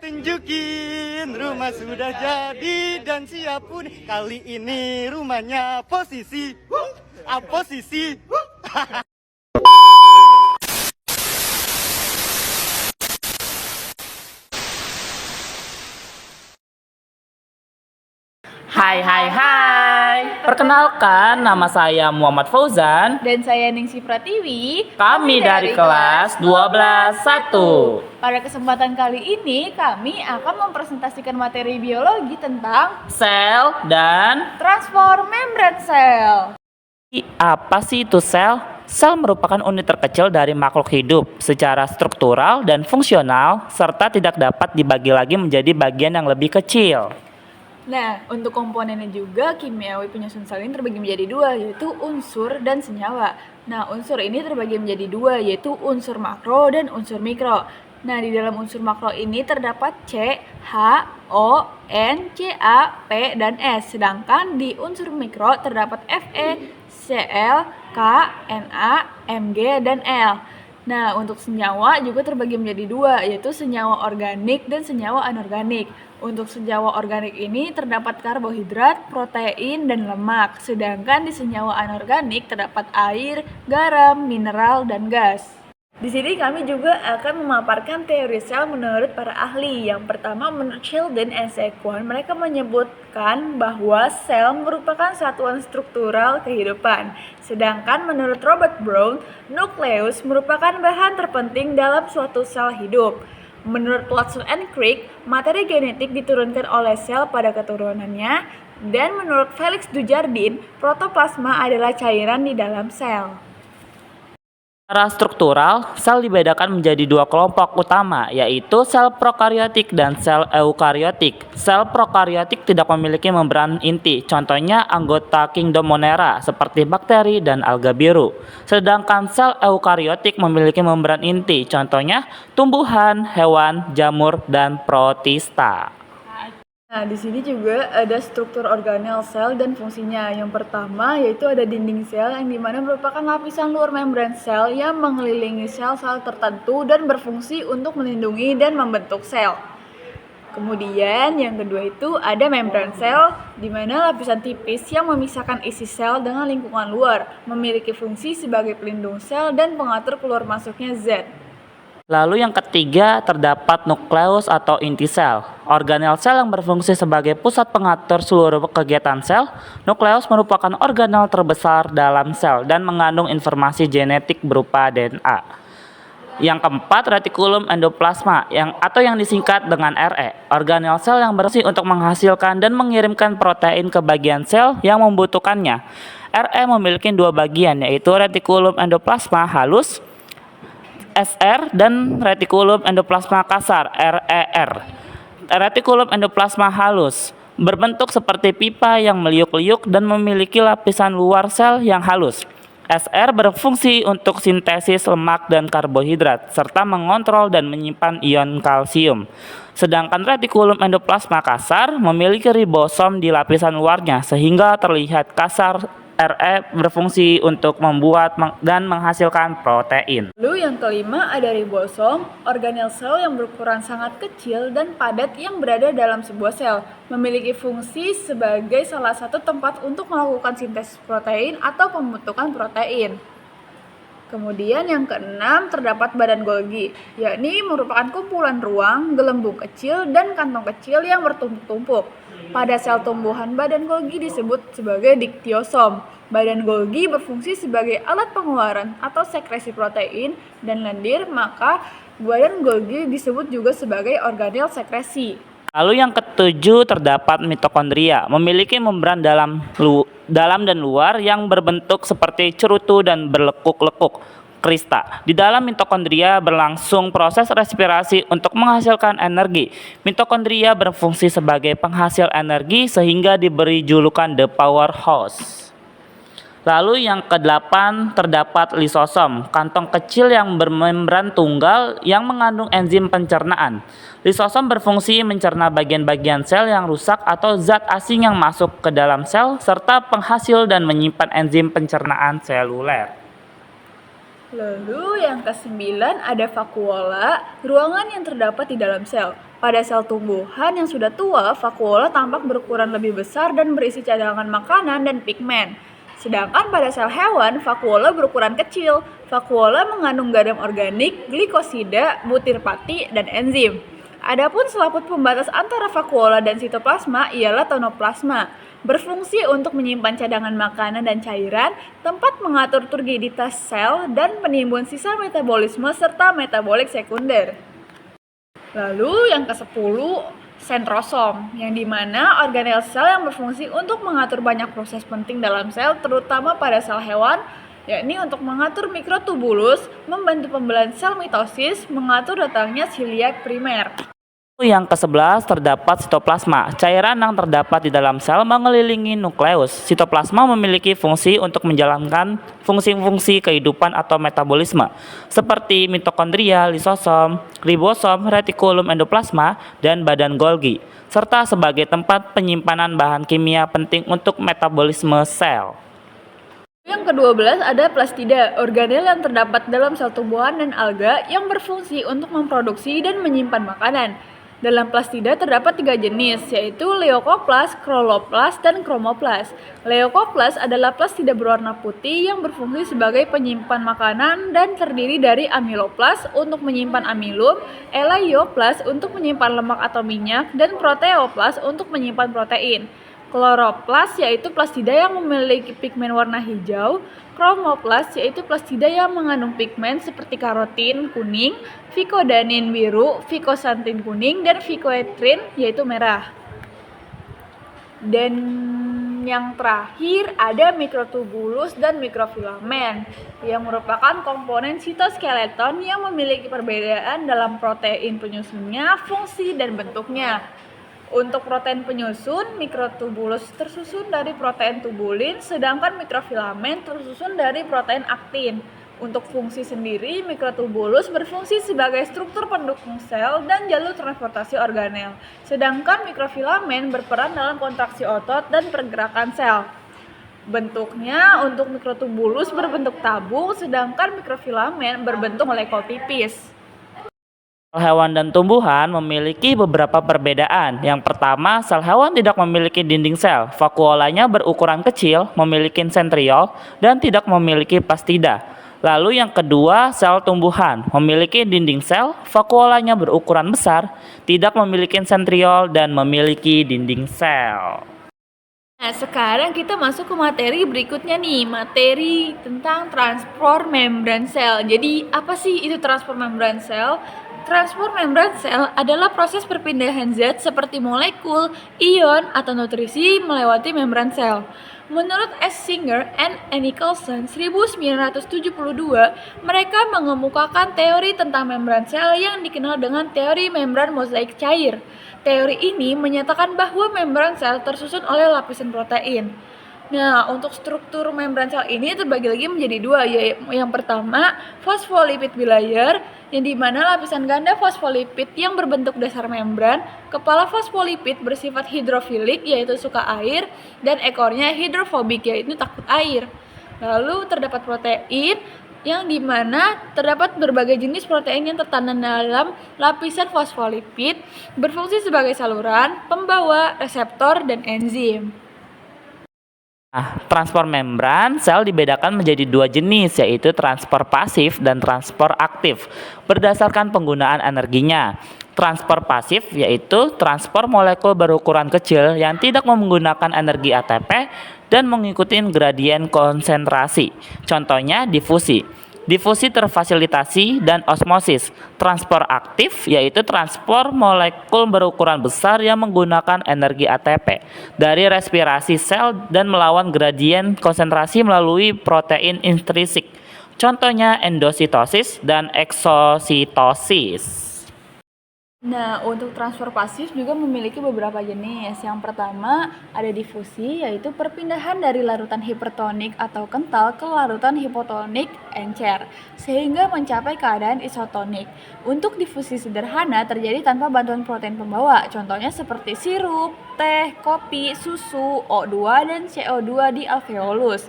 Tunjukin rumah sudah jadi dan siap pun. Kali ini rumahnya posisi posisi. Hai. Perkenalkan, nama saya Muhammad Fauzan. Dan saya Ningsi Pratiwi. Kami dari kelas 12-1. Pada kesempatan kali ini kami akan mempresentasikan materi biologi tentang Sel dan transform membran sel. apa sih itu sel? Sel merupakan unit terkecil dari makhluk hidup secara struktural dan fungsional serta tidak dapat dibagi lagi menjadi bagian yang lebih kecil. Nah, untuk komponennya juga kimiawi penyusun sel ini terbagi menjadi dua, yaitu unsur dan senyawa. Nah, unsur ini terbagi menjadi dua, yaitu unsur makro dan unsur mikro. Nah, di dalam unsur makro ini terdapat C, H, O, N, C, A, P, dan S. Sedangkan di unsur mikro terdapat Fe, Cl, K, Na, Mg, dan L. Nah, untuk senyawa juga terbagi menjadi dua, yaitu senyawa organik dan senyawa anorganik. Untuk senyawa organik ini terdapat karbohidrat, protein, dan lemak. Sedangkan di senyawa anorganik terdapat air, garam, mineral, dan gas. Di sini kami juga akan memaparkan teori sel menurut para ahli. Yang pertama, menurut Sheldon and Sequan, mereka menyebutkan bahwa sel merupakan satuan struktural kehidupan. Sedangkan menurut Robert Brown, nukleus merupakan bahan terpenting dalam suatu sel hidup. Menurut Watson and Crick, materi genetik diturunkan oleh sel pada keturunannya. Dan menurut Felix Dujardin, protoplasma adalah cairan di dalam sel. Secara struktural, sel dibedakan menjadi dua kelompok utama, yaitu sel prokariotik dan sel eukariotik. Sel prokariotik tidak memiliki membran inti, contohnya anggota kingdom Monera seperti bakteri dan alga biru. Sedangkan sel eukariotik memiliki membran inti, contohnya tumbuhan, hewan, jamur, dan protista. Nah, di sini juga ada struktur organel sel dan fungsinya. Yang pertama yaitu ada dinding sel yang dimana merupakan lapisan luar membran sel yang mengelilingi sel-sel tertentu dan berfungsi untuk melindungi dan membentuk sel. Kemudian yang kedua itu ada membran sel, di mana lapisan tipis yang memisahkan isi sel dengan lingkungan luar, memiliki fungsi sebagai pelindung sel dan pengatur keluar masuknya zat. Lalu yang ketiga terdapat nukleus atau inti sel. Organel sel yang berfungsi sebagai pusat pengatur seluruh kegiatan sel. Nukleus merupakan organel terbesar dalam sel dan mengandung informasi genetik berupa DNA. Yang keempat, retikulum endoplasma yang disingkat dengan RE. Organel sel yang berfungsi untuk menghasilkan dan mengirimkan protein ke bagian sel yang membutuhkannya. RE memiliki dua bagian, yaitu retikulum endoplasma halus SR dan retikulum endoplasma kasar RER. Retikulum endoplasma halus berbentuk seperti pipa yang meliuk-liuk dan memiliki lapisan luar sel yang halus. SR berfungsi untuk sintesis lemak dan karbohidrat serta mengontrol dan menyimpan ion kalsium. Sedangkan retikulum endoplasma kasar memiliki ribosom di lapisan luarnya sehingga terlihat kasar. RE berfungsi untuk membuat dan menghasilkan protein. Lalu yang kelima ada ribosom, organel sel yang berukuran sangat kecil dan padat yang berada dalam sebuah sel, memiliki fungsi sebagai salah satu tempat untuk melakukan sintesis protein atau pembentukan protein. Kemudian yang keenam terdapat badan Golgi, yakni merupakan kumpulan ruang, gelembung kecil, dan kantong kecil yang bertumpuk-tumpuk. Pada sel tumbuhan, badan Golgi disebut sebagai diktiosom. Badan Golgi berfungsi sebagai alat pengeluaran atau sekresi protein dan lendir, maka badan Golgi disebut juga sebagai organel sekresi. Lalu yang ketujuh terdapat mitokondria, memiliki membran dalam dan luar yang berbentuk seperti cerutu dan berlekuk-lekuk krista. Di dalam mitokondria berlangsung proses respirasi untuk menghasilkan energi. Mitokondria berfungsi sebagai penghasil energi sehingga diberi julukan the powerhouse. Lalu yang kedelapan terdapat lisosom, kantong kecil yang bermembran tunggal yang mengandung enzim pencernaan. Lisosom berfungsi mencerna bagian-bagian sel yang rusak atau zat asing yang masuk ke dalam sel serta penghasil dan menyimpan enzim pencernaan seluler. Lalu yang kesembilan ada vakuola, ruangan yang terdapat di dalam sel. Pada sel tumbuhan yang sudah tua, vakuola tampak berukuran lebih besar dan berisi cadangan makanan dan pigmen. Sedangkan pada sel hewan, vakuola berukuran kecil. Vakuola mengandung garam organik, glikosida, butir pati, dan enzim. Adapun selaput pembatas antara vakuola dan sitoplasma ialah tonoplasma, berfungsi untuk menyimpan cadangan makanan dan cairan, tempat mengatur turgiditas sel, dan penimbun sisa metabolisme serta metabolik sekunder. Lalu yang ke-10, sentrosom, yang dimana organel sel yang berfungsi untuk mengatur banyak proses penting dalam sel, terutama pada sel hewan, yakni untuk mengatur mikrotubulus, membantu pembelahan sel mitosis, mengatur datangnya silia primer. Yang ke-11 terdapat sitoplasma. Cairan yang terdapat di dalam sel mengelilingi nukleus. Sitoplasma memiliki fungsi untuk menjalankan fungsi-fungsi kehidupan atau metabolisme seperti mitokondria, lisosom, ribosom, retikulum endoplasma, dan badan Golgi, serta sebagai tempat penyimpanan bahan kimia penting untuk metabolisme sel. Yang ke-12 ada plastida, organel yang terdapat dalam sel tumbuhan dan alga yang berfungsi untuk memproduksi dan menyimpan makanan. Dalam plastida terdapat 3 jenis, yaitu leukoplast, kloroplast, dan kromoplas. Leukoplast adalah plastida berwarna putih yang berfungsi sebagai penyimpan makanan dan terdiri dari amiloplast untuk menyimpan amilum, elaioplas untuk menyimpan lemak atau minyak, dan proteoplast untuk menyimpan protein. Kloroplas yaitu plastida yang memiliki pigmen warna hijau, kromoplas yaitu plastida yang mengandung pigmen seperti karotin kuning, vicodinin biru, vicosantin kuning, dan vicoetrin yaitu merah. Dan yang terakhir ada mikrotubulus dan mikrofilamen yang merupakan komponen sitoskeleton yang memiliki perbedaan dalam protein penyusunnya, fungsi, dan bentuknya. Untuk protein penyusun, mikrotubulus tersusun dari protein tubulin, sedangkan mikrofilamen tersusun dari protein aktin. Untuk fungsi sendiri, mikrotubulus berfungsi sebagai struktur pendukung sel dan jalur transportasi organel, sedangkan mikrofilamen berperan dalam kontraksi otot dan pergerakan sel. Bentuknya untuk mikrotubulus berbentuk tabung, sedangkan mikrofilamen berbentuk molekul tipis. Sel hewan dan tumbuhan memiliki beberapa perbedaan. Yang pertama, sel hewan tidak memiliki dinding sel. Vakuolanya berukuran kecil, memiliki sentriol, dan tidak memiliki plastida. Lalu yang kedua, sel tumbuhan memiliki dinding sel, vakuolanya berukuran besar, tidak memiliki sentriol, dan memiliki dinding sel. Nah, sekarang kita masuk ke materi berikutnya nih, materi tentang transport membran sel. Jadi, apa sih itu transport membran sel? Transport membran sel adalah proses perpindahan zat seperti molekul, ion, atau nutrisi melewati membran sel. Menurut S. Singer and Nicholson 1972, mereka mengemukakan teori tentang membran sel yang dikenal dengan teori membran mozaik cair. Teori ini menyatakan bahwa membran sel tersusun oleh lapisan protein. Nah, untuk struktur membran sel ini terbagi lagi menjadi dua, yaitu yang pertama fosfolipid bilayer, yang dimana lapisan ganda fosfolipid yang berbentuk dasar membran, kepala fosfolipid bersifat hidrofilik yaitu suka air, dan ekornya hidrofobik yaitu takut air. Lalu terdapat protein, yang dimana terdapat berbagai jenis protein yang tertanam dalam lapisan fosfolipid, berfungsi sebagai saluran, pembawa, reseptor, dan enzim. Transport membran sel dibedakan menjadi dua jenis, yaitu transport pasif dan transport aktif, berdasarkan penggunaan energinya. Transport pasif yaitu transport molekul berukuran kecil yang tidak menggunakan energi ATP dan mengikuti gradien konsentrasi. Contohnya difusi. Difusi terfasilitasi dan osmosis. Transport aktif yaitu transport molekul berukuran besar yang menggunakan energi ATP dari respirasi sel dan melawan gradien konsentrasi melalui protein intrinsik. Contohnya endositosis dan eksositosis. Nah, untuk transfer pasif juga memiliki beberapa jenis. Yang pertama ada difusi, yaitu perpindahan dari larutan hipertonik atau kental ke larutan hipotonik encer, sehingga mencapai keadaan isotonik. Untuk difusi sederhana terjadi tanpa bantuan protein pembawa, contohnya seperti sirup, teh, kopi, susu, O2, dan CO2 di alveolus.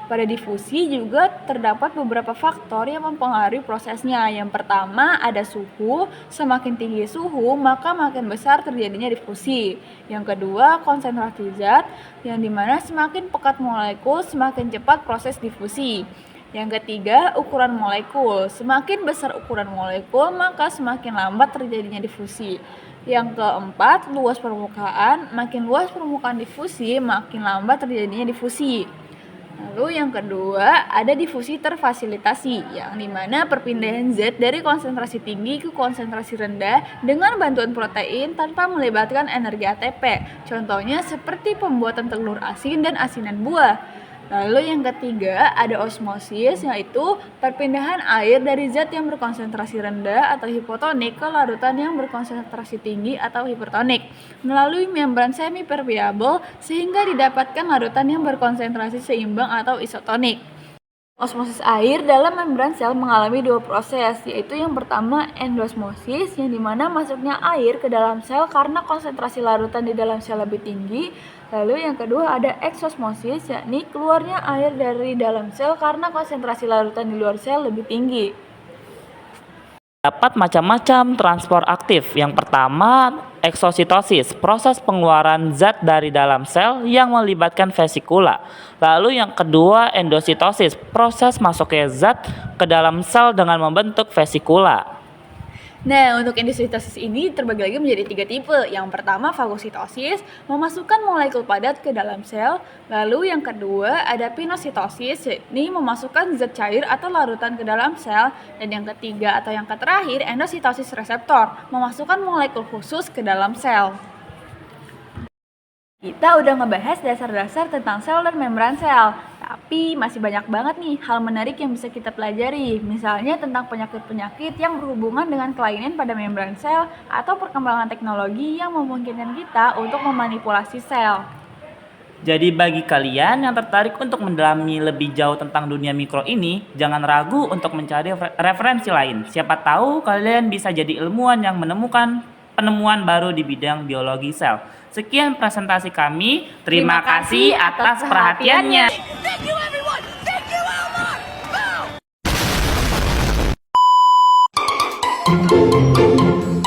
Pada difusi juga terdapat beberapa faktor yang mempengaruhi prosesnya. Yang pertama ada suhu, semakin tinggi suhu maka makin besar terjadinya difusi. Yang kedua konsentrasi zat, yang dimana semakin pekat molekul semakin cepat proses difusi. Yang ketiga ukuran molekul, semakin besar ukuran molekul maka semakin lambat terjadinya difusi. Yang keempat luas permukaan, makin luas permukaan difusi makin lambat terjadinya difusi. Lalu yang kedua ada difusi terfasilitasi, yang dimana perpindahan zat dari konsentrasi tinggi ke konsentrasi rendah dengan bantuan protein tanpa melibatkan energi ATP. Contohnya seperti pembuatan telur asin dan asinan buah. Lalu yang ketiga ada osmosis, yaitu perpindahan air dari zat yang berkonsentrasi rendah atau hipotonik ke larutan yang berkonsentrasi tinggi atau hipertonik melalui membran semipermeabel sehingga didapatkan larutan yang berkonsentrasi seimbang atau isotonik. Osmosis air dalam membran sel mengalami dua proses, yaitu yang pertama endosmosis, yang dimana masuknya air ke dalam sel karena konsentrasi larutan di dalam sel lebih tinggi. Lalu yang kedua ada eksosmosis, yakni keluarnya air dari dalam sel karena konsentrasi larutan di luar sel lebih tinggi. Dapat macam-macam transport aktif. Yang pertama, eksositosis, proses pengeluaran zat dari dalam sel yang melibatkan vesikula. Lalu yang kedua, endositosis, proses masuknya zat ke dalam sel dengan membentuk vesikula. Nah, untuk endositosis ini terbagi lagi menjadi 3 tipe. Yang pertama fagositosis, memasukkan molekul padat ke dalam sel. Lalu yang kedua ada pinositosis, yakni memasukkan zat cair atau larutan ke dalam sel. Dan yang ketiga atau yang terakhir endositosis reseptor, memasukkan molekul khusus ke dalam sel. Kita udah ngebahas dasar-dasar tentang sel dan membran sel, tapi masih banyak banget nih hal menarik yang bisa kita pelajari. Misalnya tentang penyakit-penyakit yang berhubungan dengan kelainan pada membran sel atau perkembangan teknologi yang memungkinkan kita untuk memanipulasi sel. Jadi bagi kalian yang tertarik untuk mendalami lebih jauh tentang dunia mikro ini, jangan ragu untuk mencari referensi lain. Siapa tahu kalian bisa jadi ilmuwan yang menemukan penemuan baru di bidang biologi sel. Sekian presentasi kami. Terima kasih atas perhatiannya. Thank you, everyone! Thank you, Elmore! Boom!